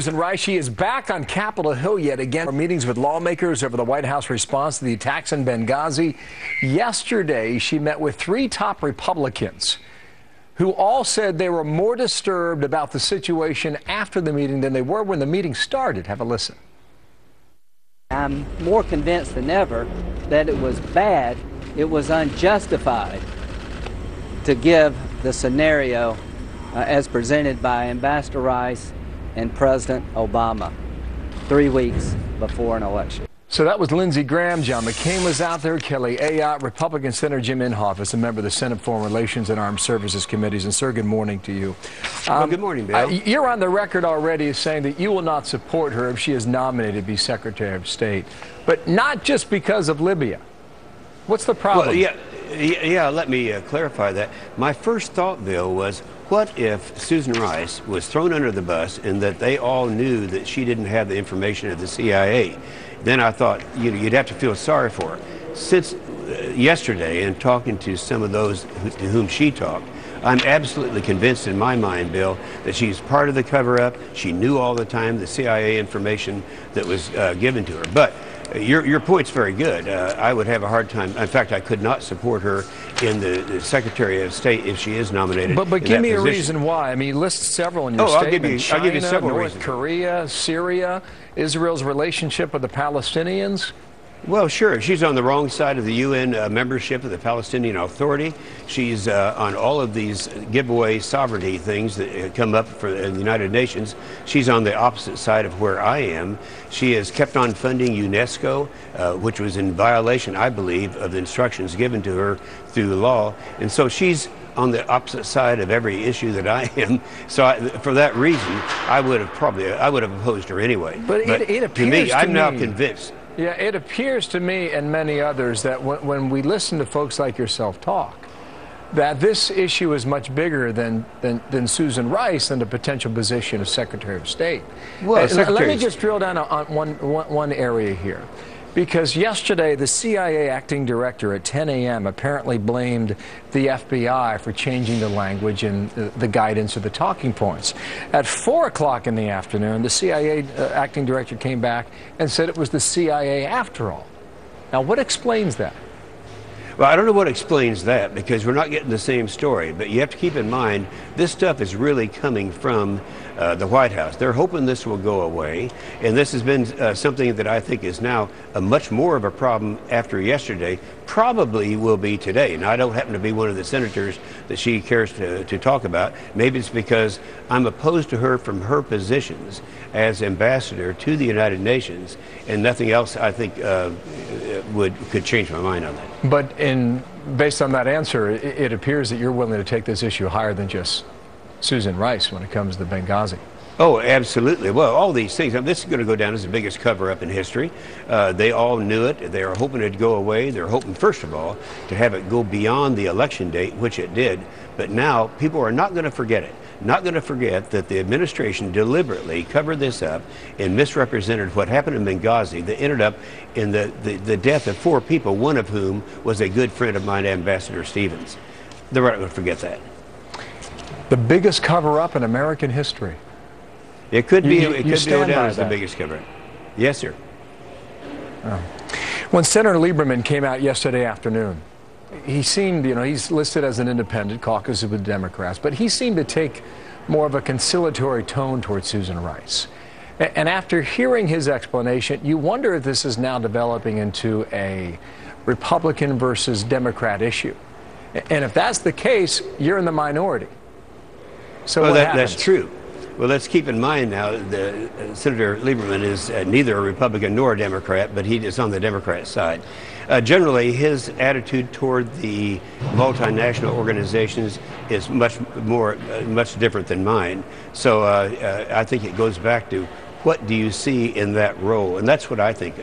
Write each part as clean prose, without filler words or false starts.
Susan Rice. She is back on Capitol Hill yet again for meetings with lawmakers over the White House response to the attacks in Benghazi. Yesterday, she met with 3 top Republicans who all said they were more disturbed about the situation after the meeting than they were when the meeting started. Have a listen. I'm more convinced than ever that it was bad, it was unjustified to give the scenario as presented by Ambassador Rice and President Obama 3 weeks before an election. So that was Lindsey Graham. John McCain was out there. Kelly Ayotte, Republican Senator Jim Inhofe is a member of the Senate Foreign Relations and Armed Services Committees. And, sir, good morning to you. Well, good morning, Bill. You're on the record already as saying that you will not support her if she is nominated to be Secretary of State, but not just because of Libya. What's the problem? Well, yeah, let me clarify that. My first thought, Bill, was what if Susan Rice was thrown under the bus and that they all knew that she didn't have the information of the CIA? Then I thought you'd have to feel sorry for her. Since yesterday, and talking to some of those to whom she talked, I'm absolutely convinced in my mind, Bill, that she's part of the cover-up. She knew all the time the CIA information that was given to her. But your point's very good. I would have a hard time. In fact, I could not support her in the Secretary of State if she is nominated. But give me a reason why. I mean, you list several in your statement. I'll give you several North reasons. Korea, Syria, Israel's relationship with the Palestinians. Well, sure. She's on the wrong side of the UN membership of the Palestinian Authority. She's on all of these giveaway sovereignty things that come up in the United Nations. She's on the opposite side of where I am. She has kept on funding UNESCO, which was in violation, I believe, of the instructions given to her through the law. And so she's on the opposite side of every issue that I am. So for that reason, I would have opposed her anyway. But it appears to me, I'm now convinced. Yeah, it appears to me and many others that when we listen to folks like yourself talk, that this issue is much bigger than Susan Rice and the potential position of Secretary of State. Well, let me just drill down on one area here. Because yesterday, the CIA acting director at 10 a.m. apparently blamed the FBI for changing the language and the guidance of the talking points. At 4 o'clock in the afternoon, the CIA acting director came back and said it was the CIA after all. Now, what explains that? Well, I don't know what explains that, because we're not getting the same story. But you have to keep in mind, this stuff is really coming from the White House. They're hoping this will go away. And this has been something that I think is now much more of a problem after yesterday, probably will be today. Now, I don't happen to be one of the senators that she cares to talk about. Maybe it's because I'm opposed to her from her positions as ambassador to the United Nations, and nothing else, I think, could change my mind on that. But based on that answer, it appears that you're willing to take this issue higher than just Susan Rice when it comes to Benghazi. Oh, absolutely. Well, all these things, this is going to go down as the biggest cover-up in history. They all knew it. They are hoping it'd go away. They're hoping, first of all, to have it go beyond the election date, which it did. But now people are not going to forget it. Not going to forget that the administration deliberately covered this up and misrepresented what happened in Benghazi that ended up in the death of 4 people, one of whom was a good friend of mine, Ambassador Stevens. They're not going to forget that. The biggest cover-up in American history. It could be. It could go down as the biggest cover-up. Yes, sir. Oh. When Senator Lieberman came out yesterday afternoon, he seemed, he's listed as an independent, caucus with Democrats, but he seemed to take more of a conciliatory tone towards Susan Rice. And after hearing his explanation, you wonder if this is now developing into a Republican versus Democrat issue. And if that's the case, you're in the minority. So well, what happens? That's true. Well, let's keep in mind now that Senator Lieberman is neither a Republican nor a Democrat, but he is on the Democrat side. Generally, his attitude toward the multinational organizations is much different than mine. So I think it goes back to what do you see in that role? And that's what I think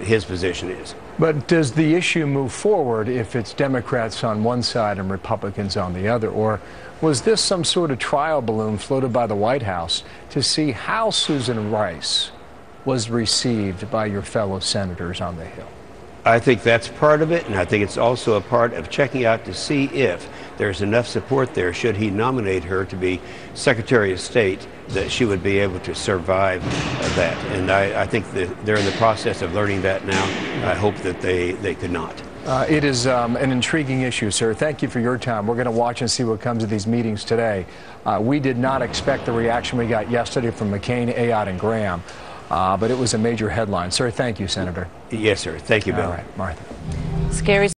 his position is. But does the issue move forward if it's Democrats on one side and Republicans on the other? Or was this some sort of trial balloon floated by the White House to see how Susan Rice was received by your fellow senators on the Hill? I think that's part of it, and I think it's also a part of checking out to see if there's enough support there, should he nominate her to be Secretary of State, that she would be able to survive that. And I think that they're in the process of learning that now. I hope that they could not. It is an intriguing issue, sir. Thank you for your time. We're going to watch and see what comes of these meetings today. We did not expect the reaction we got yesterday from McCain, Ayotte, and Graham, but it was a major headline. Sir, thank you, Senator. Yes, sir. Thank you, Bill. All right, Martha. Scary.